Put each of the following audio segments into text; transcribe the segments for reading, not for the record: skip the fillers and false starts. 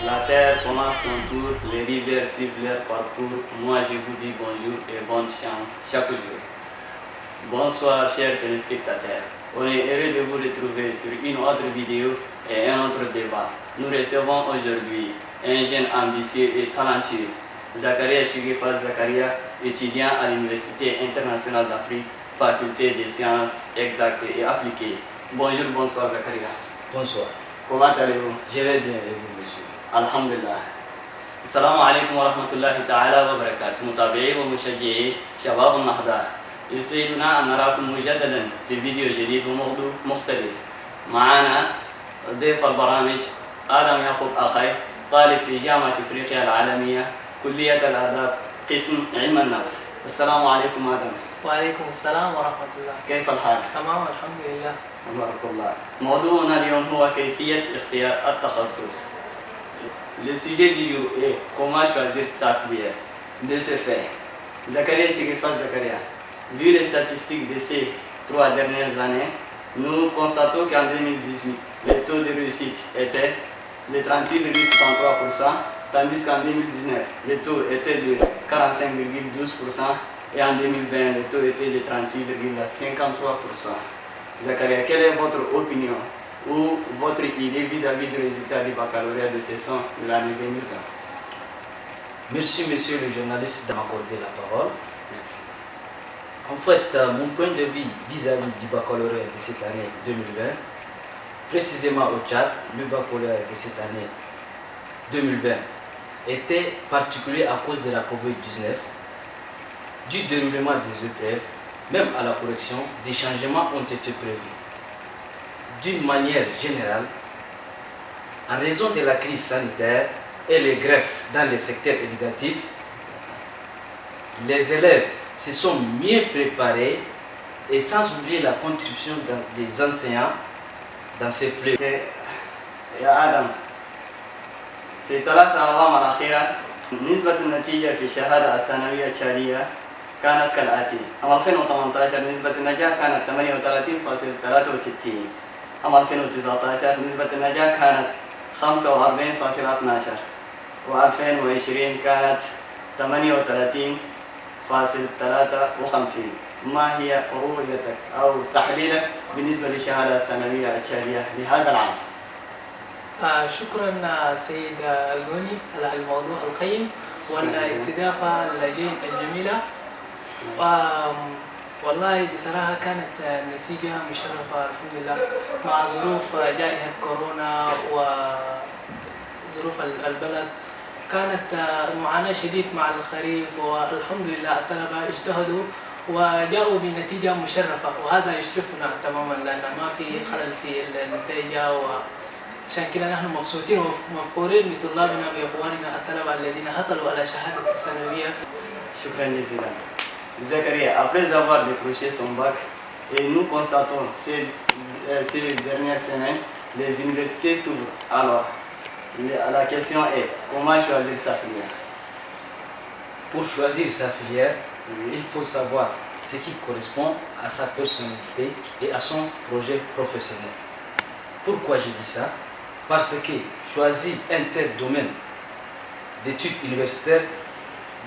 La terre commence son tour, les rivières suivent leur parcours. Moi je vous dis bonjour et bonne chance chaque jour. Bonsoir chers téléspectateurs. On est heureux de vous retrouver sur une autre vidéo et un autre débat. Nous recevons aujourd'hui un jeune ambitieux et talentueux, Zakaria Chigifal Zakaria, étudiant à l'Université internationale d'Afrique, faculté des sciences exactes et appliquées. Bonjour, bonsoir Zakaria. Bonsoir. Comment allez-vous? Je vais bien et vous, monsieur? Alhamdulillah. السلام عليكم ورحمة الله تعالى وبركاته. متابعي ومشجعي شباب النهضة، يسعدنا أن نراكم مجددا في فيديو جديد وموضوع مختلف. معنا ضيف البرامج آدم يعقوب أخي، طالب في جامعة إفريقيا العالمية، كلية الآداب، قسم علم النفس. السلام عليكم آدم. وعليكم السلام ورحمة الله. كيف الحال؟ تمام الحمد لله. بارك الله. موضوعنا اليوم هو كيفية اختيار التخصص. Le sujet du jour est comment choisir sa filière. De ce fait, Zakaria Chigifal Zakaria, vu les statistiques de ces 3 dernières années, nous constatons qu'en 2018, le taux de réussite était de 38,63%, tandis qu'en 2019, le taux était de 45,12% et en 2020, le taux était de 38,53%. Zakaria, quelle est votre opinion ou votre idée vis-à-vis du résultat du baccalauréat de session de l'année 2020? Merci, monsieur le journaliste, de m'accorder la parole. Merci. En fait, mon point de vue vis-à-vis du baccalauréat de cette année 2020, précisément au Tchad, le baccalauréat de cette année 2020 était particulier à cause de la COVID-19, du déroulement des épreuves, même à la correction, des changements ont été prévus. D'une manière générale, en raison de la crise sanitaire et les greffes dans le secteur éducatif, les élèves se sont mieux préparés et sans oublier la contribution des enseignants dans ces fléaux. يا آدم، في 3 أعوام الأخيرة نسبة النتيجة في الشهادة الثانوية التشادية كانت كالآتي: أما 2018 نسبة النجاح كانت 38.63%، أما 2019 نسبة النجاح كانت 45.12، و2020 كانت 38.53. ما هي رؤيتك أو تحليلك بالنسبة للشهادة الثانوية التشادية لهذا العام؟ شكرا سيد الغوني على الموضوع القيم والاستضافة الجميلة. والله بصراحة كانت النتيجة مشرفة الحمد لله، مع ظروف جائحة كورونا وظروف البلد. كانت معاناة شديد مع الخريف، والحمد لله الطلبة اجتهدوا وجاءوا بنتيجة مشرفة، وهذا يشرفنا تماما لأن ما في خلل في النتيجة، وعشان كده نحن مبسوطين ومفخورين بطلابنا بإخواننا الطلبة الذين حصلوا على شهادة ثانوية. شكرا جزيلا. Zakaria, après avoir décroché son bac, et nous constatons ces dernières semaines, les universités s'ouvrent. Alors, la question est, comment choisir sa filière? Pour choisir sa filière, il faut savoir ce qui correspond à sa personnalité et à son projet professionnel. Pourquoi je dis ça? Parce que choisir un tel domaine d'études universitaires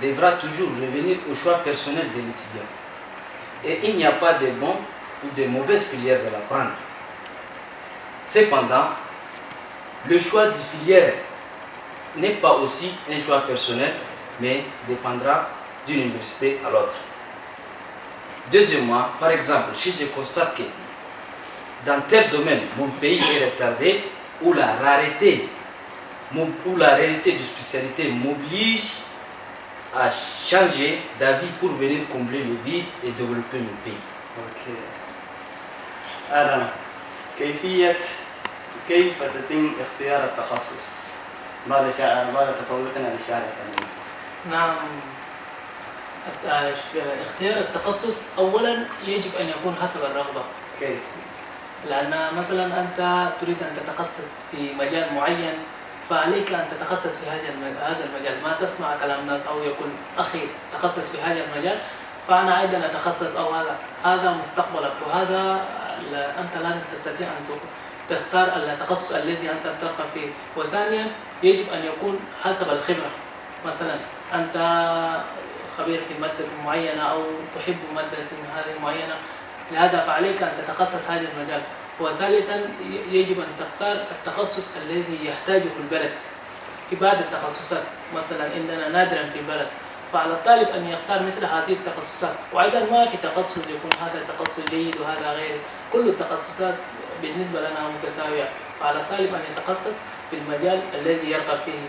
devra toujours revenir au choix personnel de l'étudiant. Et il n'y a pas de bon ou de mauvaise filière de l'apprendre. Cependant, le choix de filière n'est pas aussi un choix personnel, mais dépendra d'une université à l'autre. Deuxièmement, par exemple, si je constate que dans tel domaine, mon pays est retardé, ou la rareté de spécialité m'oblige à changer d'avis pour venir combler le vide et développer mon pays. اوكي. آدم، كيف تتم اختيار التخصص بعد تفوقنا للشهادة الثانوية؟ نعم، اختيار التخصص أولا يجب أن يكون حسب الرغبة. كيف؟ لأن مثلا أنت تريد أن تتخصص في مجال معين، فعليك أن تتخصص في هذا المجال. ما تسمع كلام الناس أو يقول أخي تخصص في هذا المجال فأنا أيضا أتخصص، أو هذا مستقبلك، وهذا أنت لازم تستطيع أن تختار التخصص الذي أنت ترغب فيه. وثانيا يجب أن يكون حسب الخبرة. مثلا أنت خبير في مادة معينة أو تحب مادة هذه معينة، لهذا فعليك أن تتخصص هذا المجال. وثالثا يجب أن تختار التخصص الذي يحتاجه البلد. في بعض التخصصات مثلا عندنا نادرا في البلد، فعلى الطالب أن يختار مثل هذه التخصصات. وأيضا ما في تخصص يكون هذا التخصص جيد وهذا غير، كل التخصصات بالنسبة لنا متساوية، فعلى الطالب أن يتخصص في المجال الذي يرغب فيه.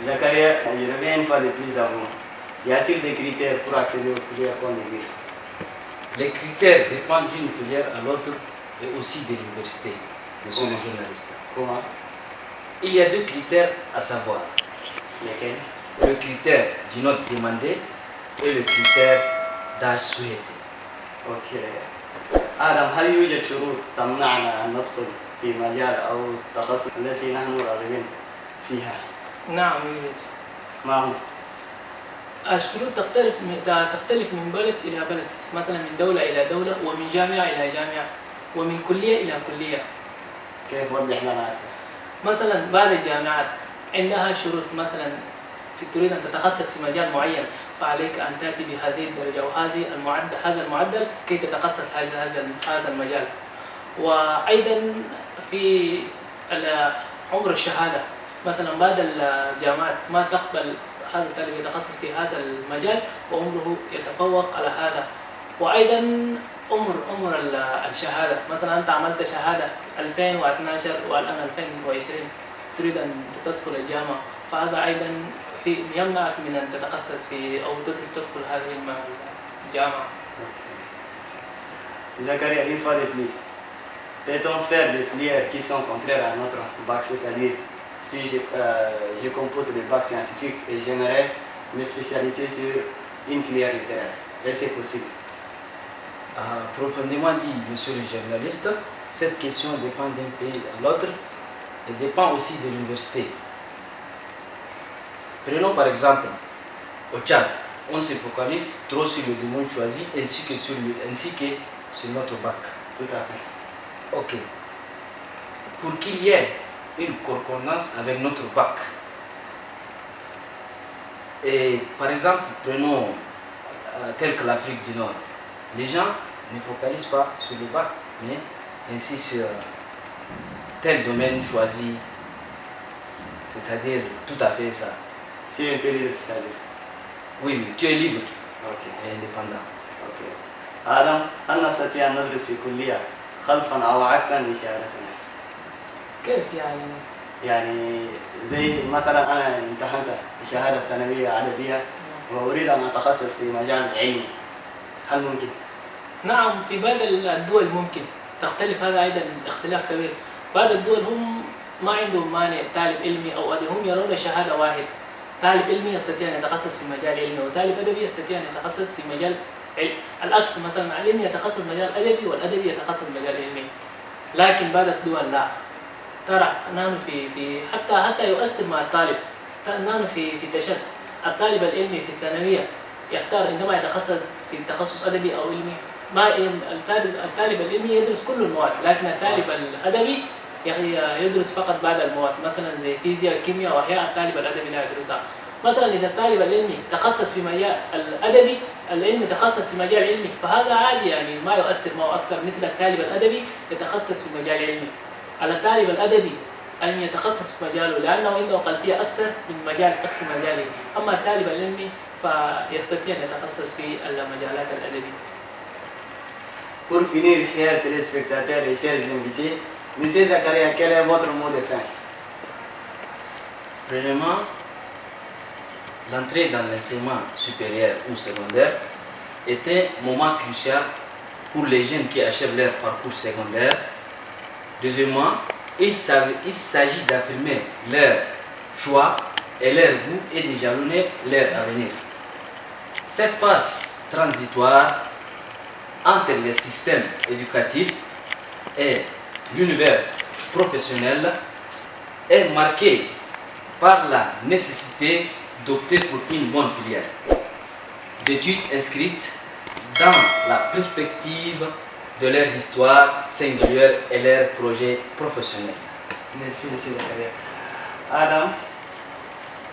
Zakaria, je reviens une fois de plus à vous. Y a-t-il des critères pour accéder aux filières qu'on désire? Les critères dépendent d'une filière à l'autre et aussi de l'université, monsieur le journaliste. Comment? Il y a deux critères à savoir. Lesquels? Le critère du note demandé et le critère d'âge souhaité. Ok. آدم، هل يوجد شروط تمنعنا أن ندخل في مجال أو التخصص التي نحن راغبين فيها؟ نعم يوجد. ما هو؟ الشروط تختلف من بلد إلى بلد، مثلا من دولة إلى دولة، ومن جامعة إلى جامعة، ومن كلية إلى كلية. كيف وضح لنا هذا؟ مثلا بعض الجامعات عندها شروط، مثلا تريد أن تتخصص في مجال معين فعليك أن تأتي بهذه الدرجة وهذه هذا المعدل كي تتخصص هذا المجال. وأيضا في عمر الشهادة، مثلا بعض الجامعات ما تقبل هذا الطالب يتخصص في هذا المجال وعمره يتفوق على هذا. وأيضا عمر الشهادة، مثلا أنت عملت شهادة 2012 والآن 2020 تريد أن تدخل الجامعة، فهذا أيضا يمنعك من أن تتخصص في أو تدخل هذه الجامعة. Zakaria, une fois de plus, peut-on faire des filières qui sont contraires à notre bac, c'est-à-dire si je compose le bac scientifique et j'aimerais me spécialiser sur une filière littéraire, est-ce que c'est possible? Profondément dit, monsieur le journaliste, cette question dépend d'un pays à l'autre et dépend aussi de l'université. Prenons par exemple au Tchad, on se focalise trop sur le domaine choisi ainsi que sur notre bac. Tout à fait. Ok. Pour qu'il y ait une concordance avec notre bac, et par exemple, prenons tel que l'Afrique du Nord, les gens ne focalisent pas sur le bac, mais ainsi sur tel domaine choisi, c'est-à-dire tout à fait ça. Tu es un peu libre, c'est-à-dire? Oui, tu es libre et indépendant. آدم، هل نستطيع أن ندرس في كلية خلفا أو عكسا لشهادتنا؟ كيف يعني؟ يعني زي مثلا أنا امتحنت شهادة ثانوية عددية وأريد أن أتخصص في مجال علمي، هل ممكن؟ نعم، في بعض الدول ممكن، تختلف، هذا أيضا اختلاف كبير. بعض الدول هم ما عندهم مانع طالب علمي أو أدبي، هم يرون شهادة واحد، طالب علمي يستطيع أن يتخصص في مجال علمي وطالب أدبي يستطيع أن يتخصص في مجال العكس، مثلا العلمي يتخصص مجال أدبي والأدبي يتخصص مجال علمي. لكن بعض الدول لا، ترى نحن في حتى يؤثر مع الطالب، نحن في تشد الطالب العلمي في الثانوية يختار عندما يتخصص في تخصص أدبي أو علمي، ما الطالب العلمي يدرس كل المواد، لكن الطالب الأدبي يدرس فقط بعض المواد، مثلا زي فيزياء كيمياء وأحياء الطالب الأدبي لا يدرسها. مثلا إذا الطالب العلمي تخصص في مجال الأدبي، العلمي تخصص في مجال علمي، فهذا عادي يعني ما يؤثر معه أكثر، مثل الطالب الأدبي يتخصص في مجال علمي. على الطالب الأدبي أن يتخصص في مجاله لأنه عنده خلفية أكثر من مجال عكس مجاله، أما الطالب العلمي فيستطيع أن يتخصص في المجالات الأدبية. Pour finir, chers téléspectateurs et chers invités, Monsieur Zakaria, quel est votre mot de fin? Premièrement, l'entrée dans l'enseignement supérieur ou secondaire est un moment crucial pour les jeunes qui achèvent leur parcours secondaire. Deuxièmement, il s'agit d'affirmer leur choix et leur goût et de jalonner leur avenir. Cette phase transitoire entre le système éducatif et l'univers professionnel est marquée par la nécessité d'opter pour une bonne filière d'études inscrites dans la perspective de leur histoire singulière et leur projet professionnel. Merci, Monsieur Zakaria. آدم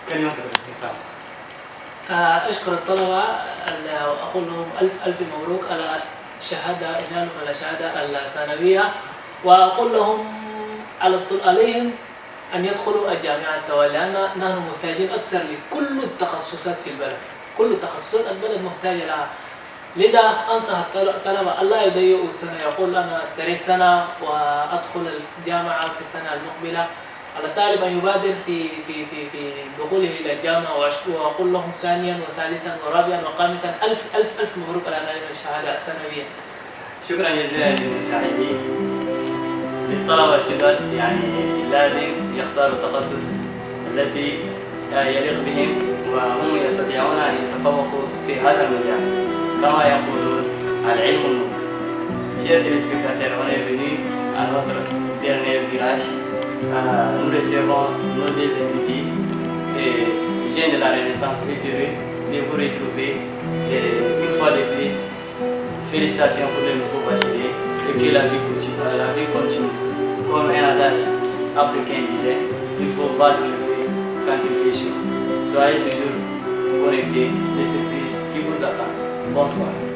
كلمة الاختتام. أشكر الطلبة، أقول لهم ألف ألف مبروك على الشهادة، إنالهم على الشهادة الثانوية، وأقول لهم عليهم أن يدخلوا الجامعة، لأن نحن محتاجين أكثر لكل التخصصات في البلد، كل التخصصات البلد محتاجة لها. لذا أنصح الطلبة ألا يضيعوا السنة، يقول أنا أستريح سنة وأدخل الجامعة في السنة المقبلة. على الطالب أن يبادر في دخوله إلى الجامعة، وأقول لهم ثانيا وثالثا ورابعا وخامسا ألف ألف ألف مبروك على نال الشهادة الثانوية. شكرا جزيلا للمشاهدين. للطلبة الجدد يعني لازم يختاروا التخصص التي يليق بهم وهم يستطيعون أن يتفوقوا في هذا المجال. كما يقولون العلم النور. Chers téléspectateurs, on est venu à notre dernier virage. Nous recevons nos deux invités et jeunes de la Renaissance heureux de vous retrouver une fois de plus. Félicitations pour le nouveau bachelier et que la vie continue. Comme un adage africain disait, il faut battre le feu quand il fait chaud. Soyez toujours connectés, les surprises qui vous attendent. Bonsoir.